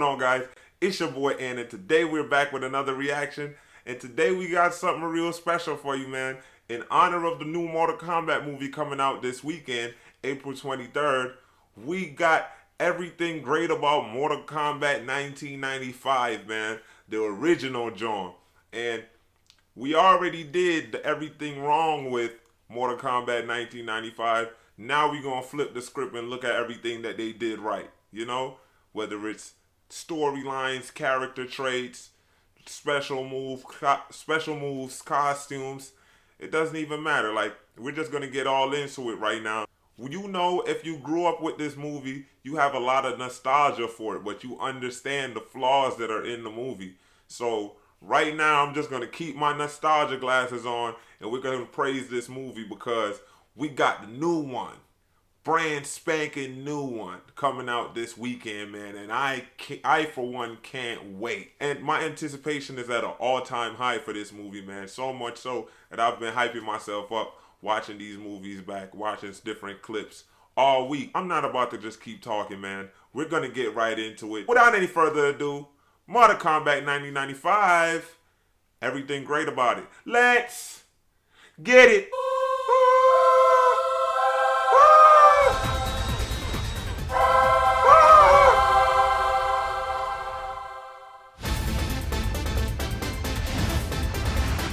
going on, guys? It's your boy Ann, and today we're back with another reaction. And today we got something real special for you, man. In honor of the new Mortal Kombat movie coming out this weekend, April 23rd, we got everything great about Mortal Kombat 1995, man. The original John. And we already did the everything wrong with Mortal Kombat 1995. Now we're going to flip the script and look at everything that they did right. You know? Whether it's storylines, character traits, special moves, costumes. It doesn't even matter. Like, we're just going to get all into it right now. You know, if you grew up with this movie, you have a lot of nostalgia for it, but you understand the flaws that are in the movie. So right now, I'm just going to keep my nostalgia glasses on, and we're going to praise this movie because we got the new one. Brand spanking new one coming out this weekend, man, and I for one can't wait. And my anticipation is at an all-time high for this movie, man. So much so that I've been hyping myself up watching these movies back, watching different clips all week. I'm not about to just keep talking, man. We're gonna get right into it. Without any further ado, Mortal Kombat 1995. Everything great about it. Let's get it.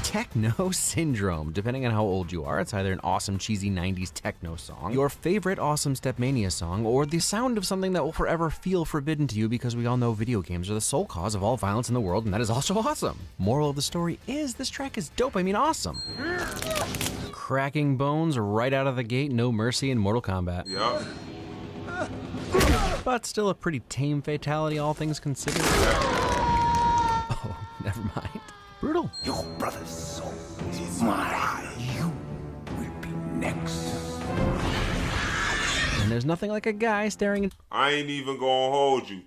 Techno syndrome. Depending on how old you are, it's either an awesome cheesy 90s techno song, your favorite awesome Stepmania song, or the sound of something that will forever feel forbidden to you because we all know video games are the sole cause of all violence in the world, and that is also awesome. Moral of the story is this track is dope, I mean awesome. Cracking bones right out of the gate, no mercy in Mortal Kombat. Yup. But still a pretty tame fatality, all things considered. Oh, never mind. Brutal. Your brother's soul is mine. You will be next. And there's nothing like a guy staring at... I ain't even gonna hold you.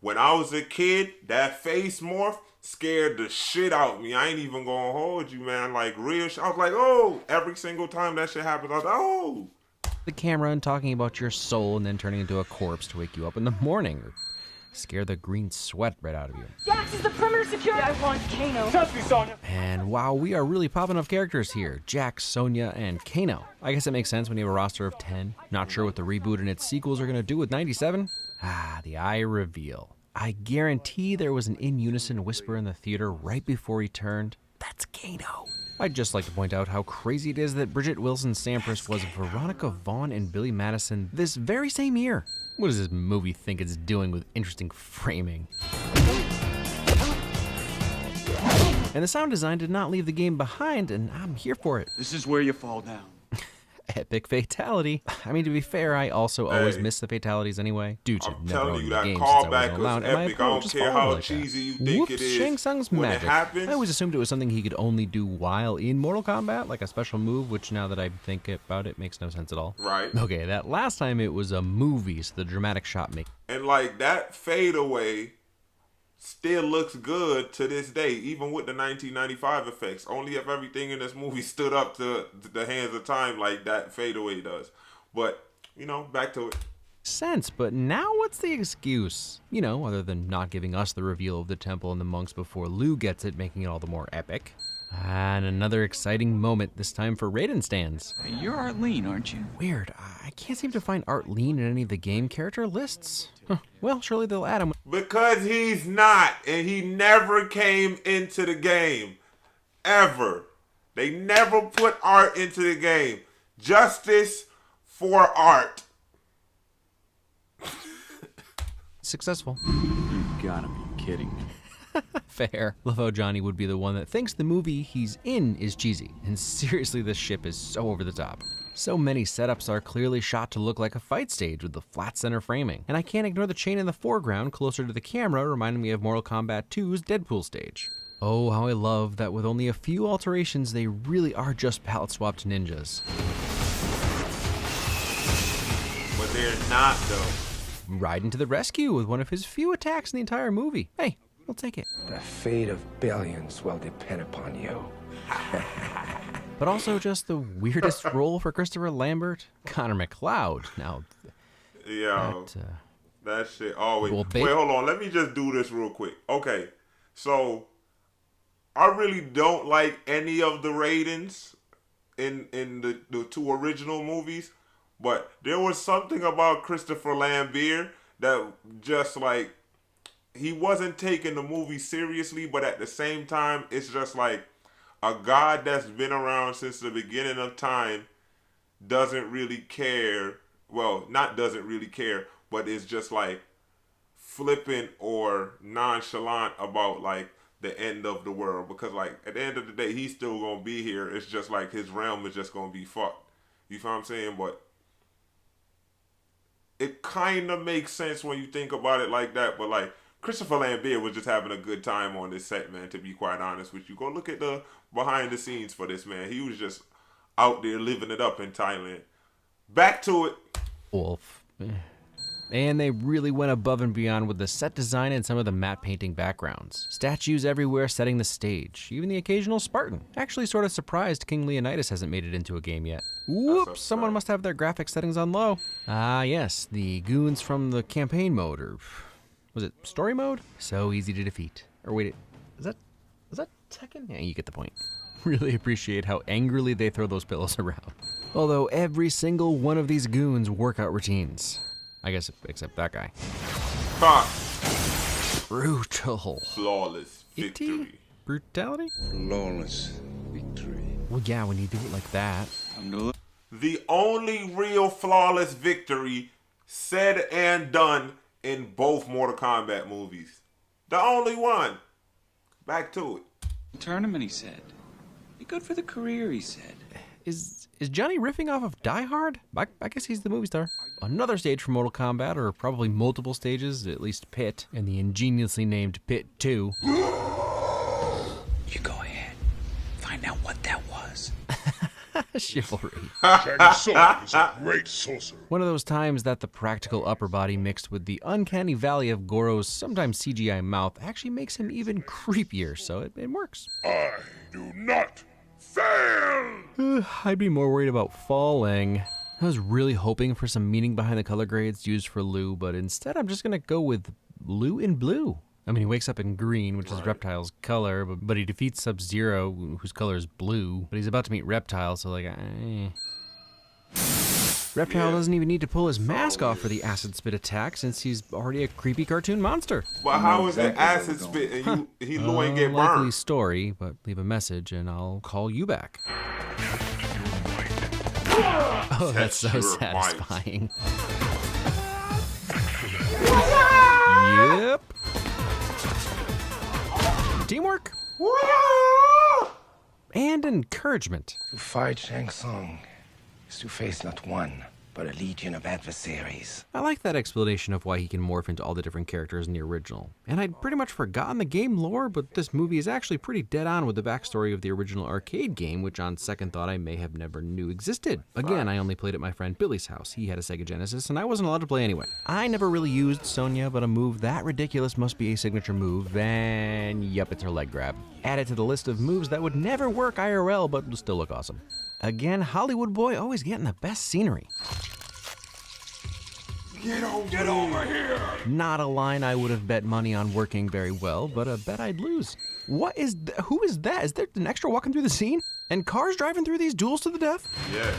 When I was a kid, that face morph scared the shit out of me. I ain't even gonna hold you, man. Like, real shit. I was like, oh, every single time that shit happens, I was like, oh. The camera and talking about your soul and then turning into a corpse to wake you up in the morning. Or scare the green sweat right out of you. Jax is the perimeter security. I want Kano. Trust me, Sonya. And wow, we are really popping off characters here. Jax, Sonya, and Kano. I guess it makes sense when you have a roster of 10. Not sure what the reboot and its sequels are going to do with 97. Ah, the eye reveal. I guarantee there was an in-unison whisper in the theater right before he turned. That's Kano. I'd just like to point out how crazy it is that Bridget Wilson Sampras was Veronica Vaughn and Billy Madison this very same year. What does this movie think it's doing with interesting framing? And the sound design did not leave the game behind, and I'm here for it. This is where you fall down. Epic fatality. I mean, to be fair, I also always miss the fatalities anyway, due to I'm never telling owning you, the that game since I wasn't callback allowed, was and my epic. I approach don't just care followed how like cheesy you that. think Whoops, it is. Shang Tsung's When magic. it happens, I always assumed it was something he could only do while in Mortal Kombat, like a special move, which now that I think about it, makes no sense at all. right. Okay, that last time it was a movie, so the dramatic shot make. And like that fadeaway still looks good to this day, even with the 1995 effects. Only if everything in this movie stood up to the hands of time like that fadeaway does. But, you know, back to it. Sense, but now what's the excuse? You know, other than not giving us the reveal of the temple and the monks before Liu gets it, making it all the more epic. And another exciting moment, this time for Raiden stands. You're Arlene, aren't you? Weird, I can't seem to find Art Lean in any of the game character lists. Huh. Well, surely they'll add him. Because he's not, and he never came into the game. Ever. They never put Art into the game. Justice for Art. Successful. You gotta be kidding me. Fair. Love how Johnny would be the one that thinks the movie he's in is cheesy. And seriously, this ship is so over the top. So many setups are clearly shot to look like a fight stage with the flat center framing. And I can't ignore the chain in the foreground closer to the camera, reminding me of Mortal Kombat 2's Deadpool stage. Oh, how I love that with only a few alterations, they really are just palette swapped ninjas. But they're not, though. Raiden to the rescue with one of his few attacks in the entire movie. Hey, we'll take it. The fate of billions will depend upon you. But also just the weirdest role for Christopher Lambert, Connor McLeod. Now, Yeah. That shit always. Well, Wait, hold on. Let me just do this real quick. Okay, so I really don't like any of the Raidens in the two original movies, but there was something about Christopher Lambert that just like he wasn't taking the movie seriously, but at the same time, it's just like a god that's been around since the beginning of time doesn't really care. Well, not doesn't really care, but it's just like flippant or nonchalant about like the end of the world, because like at the end of the day he's still gonna be here. It's just like his realm is just gonna be fucked. You feel what I'm saying? But it kind of makes sense when you think about it like that. But like Christopher Lambert was just having a good time on this set, man, to be quite honest with you. Go look at the behind the scenes for this, man. He was just out there living it up in Thailand. Back to it. Wolf. And they really went above and beyond with the set design and some of the matte painting backgrounds. Statues everywhere setting the stage, even the occasional Spartan. Actually sort of surprised King Leonidas hasn't made it into a game yet. Whoops, someone must have their graphics settings on low. Ah yes, the goons from the campaign mode, or was it story mode? So easy to defeat. Or wait, is that Tekken? Yeah, you get the point. Really appreciate how angrily they throw those pillows around. Although every single one of these goons' workout routines. I guess except that guy. Brutal. Flawless victory. Brutality? Flawless victory. Well, yeah, when you do it like that. The only real flawless victory said and done in both Mortal Kombat movies. The only one. Back to it. Tournament, he said. Be good for the career, he said. Is Johnny riffing off of Die Hard? I guess he's the movie star. Another stage for Mortal Kombat, or probably multiple stages, at least Pit, and the ingeniously named Pit 2. You go ahead. Find out what that was. Chivalry. Shaggy Sword is a great sorcerer. One of those times that the practical upper body mixed with the uncanny valley of Goro's sometimes CGI mouth actually makes him even creepier, so it works. I do not fail! I'd be more worried about falling. I was really hoping for some meaning behind the color grades used for Liu, but instead I'm just gonna go with Liu in blue. I mean, he wakes up in green, which is Reptile's color, but he defeats Sub-Zero, whose color is blue. But he's about to meet Reptile, so like, Reptile doesn't even need to pull his mask off for the acid spit attack, since he's already a creepy cartoon monster. But how is it acid spit and he Liu ain't get Likely burned? story, but leave a message and I'll call you back. Oh, that's so Test your might. satisfying. Yep. Teamwork. And encouragement. To fight Shang Tsung is to face not one, but a legion of adversaries. I like that explanation of why he can morph into all the different characters in the original. And I'd pretty much forgotten the game lore, but this movie is actually pretty dead on with the backstory of the original arcade game, which on second thought I may have never knew existed. Again, I only played at my friend Billy's house. He had a Sega Genesis, and I wasn't allowed to play anyway. I never really used Sonya, but a move that ridiculous must be a signature move, and yep, it's her leg grab. Add it to the list of moves that would never work IRL, but would still look awesome. Again, Hollywood boy always getting the best scenery. Get over here! Not a line I would have bet money on working very well, but a bet I'd lose. Who is that? Is there an extra walking through the scene? And cars driving through these duels to the death? Yes.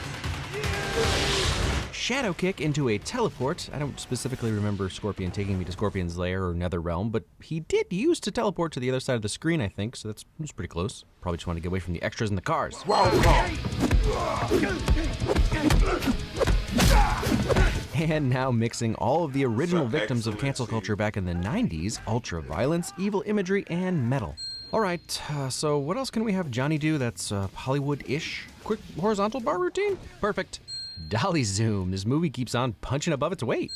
Shadow kick into a teleport. I don't specifically remember Scorpion taking me to Scorpion's lair or Nether Realm, but he did use to teleport to the other side of the screen, I think, so that was pretty close. Probably just wanted to get away from the extras in the cars. And now mixing all of the original victims of cancel culture back in the 90s, ultra violence, evil imagery, and metal. All right, so what else can we have Johnny do that's Hollywood-ish? Quick horizontal bar routine? Perfect. Dolly zoom. This movie keeps on punching above its weight.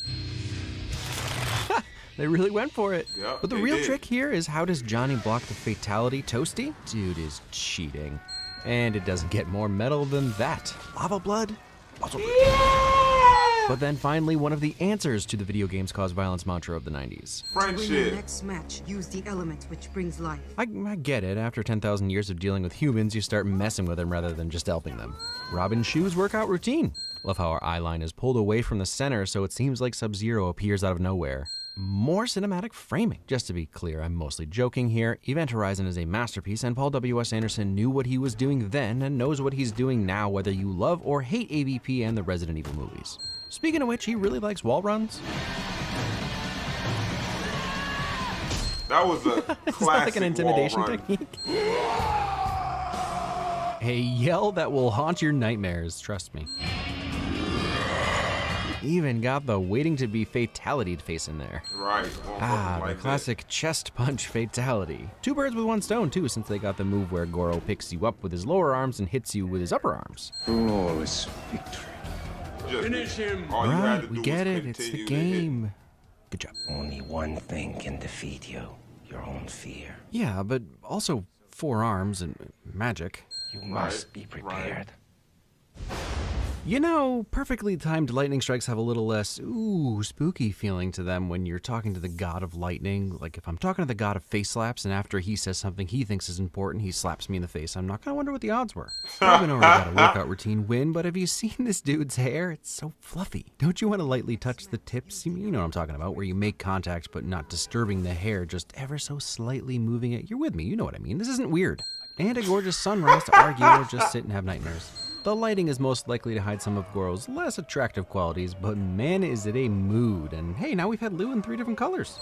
They really went for it. Yep, But the real trick here is, how does Johnny block the fatality toasty? Dude is cheating. And it doesn't get more metal than that. Lava blood? But then finally, one of the answers to the video games cause violence mantra of the 90s. To win your Friendship. next match, use the element which brings life. I get it. After 10,000 years of dealing with humans, you start messing with them rather than just helping them. Robin's shoes workout routine. Love how our eye line is pulled away from the center so it seems like Sub-Zero appears out of nowhere. More cinematic framing. Just to be clear, I'm mostly joking here. Event Horizon is a masterpiece, and Paul W.S. Anderson knew what he was doing then and knows what he's doing now, whether you love or hate AVP and the Resident Evil movies. Speaking of which, he really likes wall runs. That was a classic Is that like an intimidation wall run. technique? A yell that will haunt your nightmares, trust me. Even got the waiting to be fatality face in there. Right. The classic chest punch fatality. Two birds with one stone too, since they got the move where Goro picks you up with his lower arms and hits you with his upper arms. Flawless victory. Finish him. All you had Right, to we do get was it, it's the continue to hit. game. Good job. Only one thing can defeat you. Your own fear. Yeah, but also 4 arms and magic. You must be prepared. You know, perfectly timed lightning strikes have a little less, spooky feeling to them when you're talking to the god of lightning. Like if I'm talking to the god of face slaps and after he says something he thinks is important, he slaps me in the face, I'm not gonna wonder what the odds were. I've been already got a workout routine win, but have you seen this dude's hair? It's so fluffy. Don't you want to lightly touch the tips? You know what I'm talking about, where you make contact but not disturbing the hair, just ever so slightly moving it. You're with me, you know what I mean. This isn't weird. And a gorgeous sunrise to argue or just sit and have nightmares. The lighting is most likely to hide some of Goro's less attractive qualities, but man is it a mood. And hey, now we've had Lou in 3 different colors.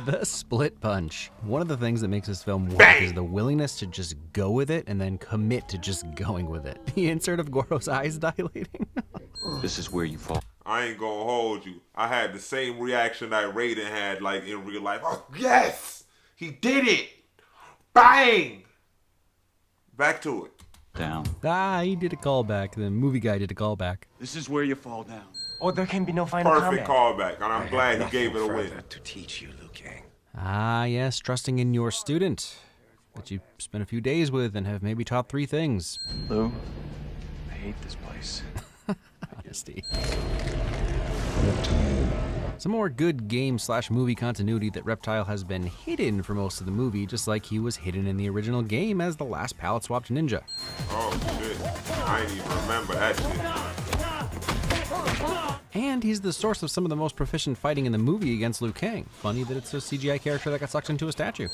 The split punch. One of the things that makes this film work is the willingness to just go with it and then commit to just going with it. The insert of Goro's eyes dilating. This is where you fall. I ain't gonna hold you. I had the same reaction that Raiden had, like in real life. Oh, yes! He did it! Bang! Back to it. Down. He did a callback. The movie guy did a callback. This is where you fall down. Or there can be no final Perfect combat. callback, and I'm glad he gave it a win. Further to teach you, Liu Kang. Yes, trusting in your student that you spent a few days with and have maybe taught 3 things. Lou, I hate this place. Honesty. Some more good game/movie continuity that Reptile has been hidden for most of the movie, just like he was hidden in the original game as the last palette swapped ninja. Oh shit. I ain't even remember that shit. And he's the source of some of the most proficient fighting in the movie against Liu Kang. Funny that it's a CGI character that got sucked into a statue.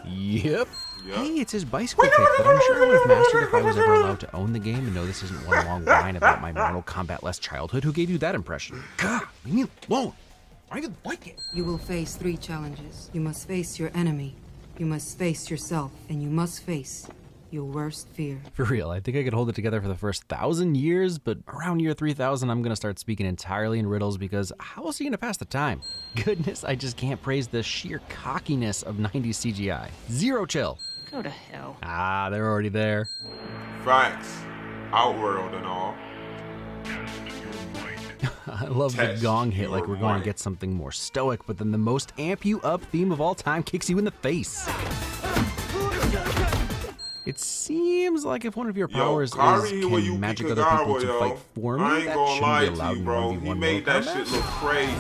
Yep. Hey, it's his bicycle kick that I'm sure I would have mastered if I was ever allowed to own the game. And no, this isn't one long whine about my Mortal Kombat-less childhood. Who gave you that impression? God, leave me alone. I don't even like it. You will face 3 challenges. You must face your enemy. You must face yourself. And you must face your worst fear. For real, I think I could hold it together for the first 1,000 years, but around year 3,000, I'm gonna start speaking entirely in riddles because how else are you gonna pass the time? Goodness, I just can't praise the sheer cockiness of 90s CGI. Zero chill. Go to hell. They're already there. Facts. Outworld and all. I love the Test gong hit like your we're going to might. get something more stoic, but then the most amp you up theme of all time kicks you in the face. It seems like if one of your powers Kari is with can Yuki magic other people Kagawa, to yo. fight for me, I ain't that gonna shouldn't lie be to allowed you, in bro. 1v1 He made Mortal that Kombat. shit look crazy.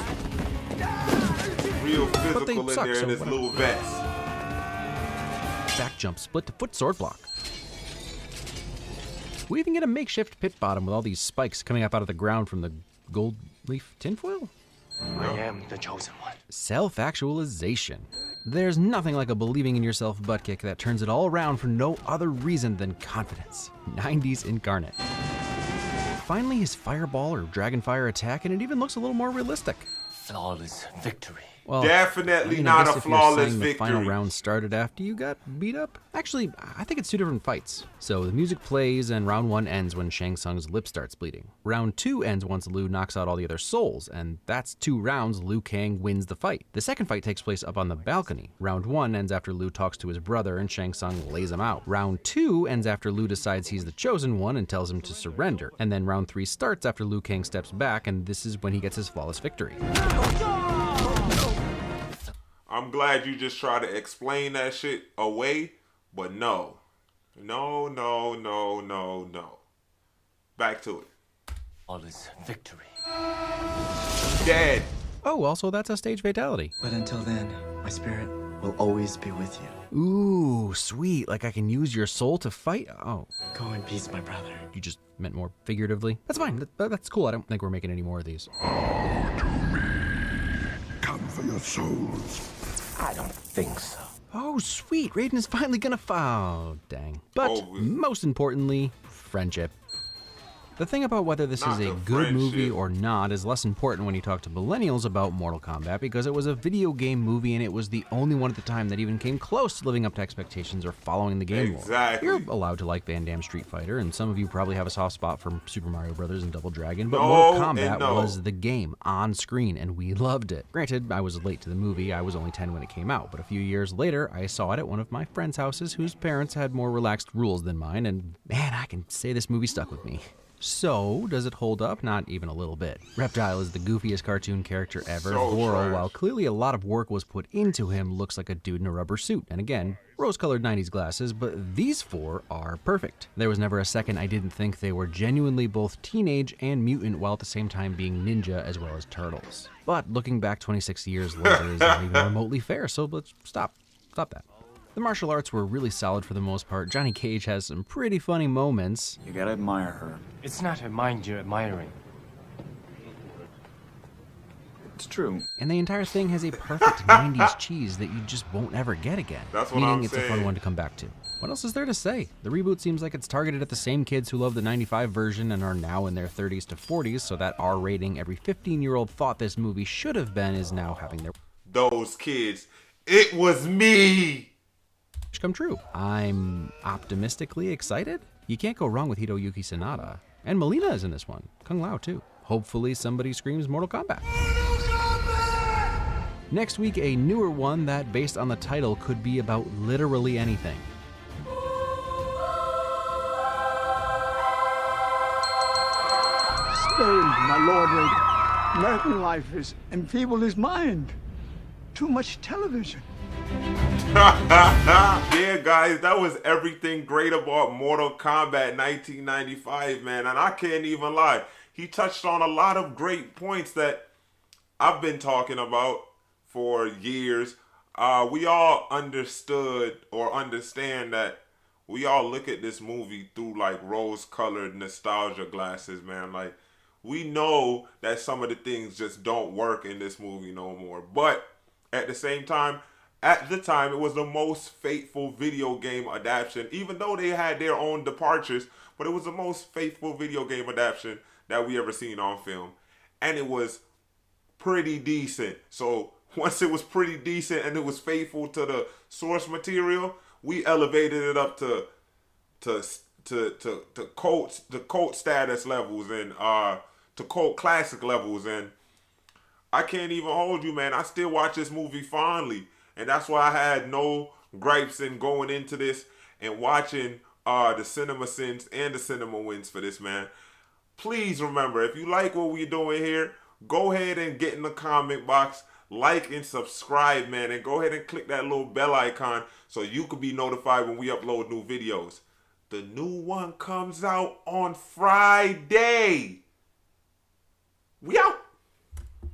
Real physical in suck, there so in his whatever. little vest. Back jump, split to foot sword block. We even get a makeshift pit bottom with all these spikes coming up out of the ground from the gold leaf tinfoil. I am the chosen one. Self-actualization. There's nothing like a believing in yourself butt kick that turns it all around for no other reason than confidence. 90s incarnate. Finally, his fireball or dragonfire attack, and it even looks a little more realistic. Flawless victory. Well, Definitely I not guess a if you're flawless saying the final victory. round started after you got beat up. Actually, I think it's 2 different fights. So the music plays and round 1 ends when Shang Tsung's lip starts bleeding. Round 2 ends once Liu knocks out all the other souls, and that's 2 rounds Liu Kang wins the fight. The second fight takes place up on the balcony. Round 1 ends after Liu talks to his brother and Shang Tsung lays him out. Round 2 ends after Liu decides he's the chosen one and tells him to surrender. And then round 3 starts after Liu Kang steps back, and this is when he gets his flawless victory. I'm glad you just try to explain that shit away, but no. No. Back to it. Flawless victory. Dead. Oh, also that's a stage fatality. But until then, my spirit will always be with you. Ooh, sweet. Like I can use your soul to fight? Oh. Go in peace, my brother. You just meant more figuratively? That's fine. That's cool. I don't think we're making any more of these. Come for your souls. I don't think so. Oh, sweet. Raiden is finally gonna Oh, dang. But most importantly, friendship. The thing about whether this is a good movie or not is less important when you talk to millennials about Mortal Kombat because it was a video game movie and it was the only one at the time that even came close to living up to expectations or following the game lore. You're allowed to like Van Damme Street Fighter, and some of you probably have a soft spot for Super Mario Brothers and Double Dragon, but Mortal Kombat was the game on screen and we loved it. Granted, I was late to the movie. I was only 10 when it came out, but a few years later, I saw it at one of my friends' houses whose parents had more relaxed rules than mine, and man, I can say this movie stuck with me. So, does it hold up? Not even a little bit. Reptile is the goofiest cartoon character ever. Goro, while clearly a lot of work was put into him, looks like a dude in a rubber suit. And again, rose-colored 90s glasses, but these four are perfect. There was never a second I didn't think they were genuinely both teenage and mutant while at the same time being ninja as well as turtles. But looking back 26 years later is not even remotely fair, so let's stop that. The martial arts were really solid for the most part. Johnny Cage has some pretty funny moments. You gotta admire her. It's not her mind you're admiring. It's true. And the entire thing has a perfect 90s cheese that you just won't ever get again. That's what Meaning I'm it's saying. a fun one to come back to. What else is there to say? The reboot seems like it's targeted at the same kids who love the 95 version and are now in their 30s to 40s, so that R rating every 15-year-old thought this movie should have been is now having their... Those kids. It was me! come true. I'm optimistically excited. You can't go wrong with Hiroyuki Sanada. And Melina is in this one. Kung Lao too. Hopefully somebody screams Mortal Kombat. Next week, a newer one that, based on the title, could be about literally anything. Stay, my lord Raiden. American life has enfeebled his mind. Too much television. Yeah, guys, that was everything great about Mortal Kombat 1995, man. And I can't even lie. He touched on a lot of great points that I've been talking about for years. We all understood or understand that we all look at this movie through like rose-colored nostalgia glasses, man. Like, we know that some of the things just don't work in this movie no more. But at the same time, at the time, it was the most faithful video game adaptation, even though they had their own departures, but it was the most faithful video game adaptation that we ever seen on film. And it was pretty decent. So once it was pretty decent and it was faithful to the source material, we elevated it up to cult status levels and to cult classic levels. And I can't even hold you, man. I still watch this movie fondly. And that's why I had no gripes in going into this and watching the CinemaSins and the CinemaWins for this, man. Please remember, if you like what we're doing here, go ahead and get in the comment box, like and subscribe, man. And go ahead and click that little bell icon so you can be notified when we upload new videos. The new one comes out on Friday. We out.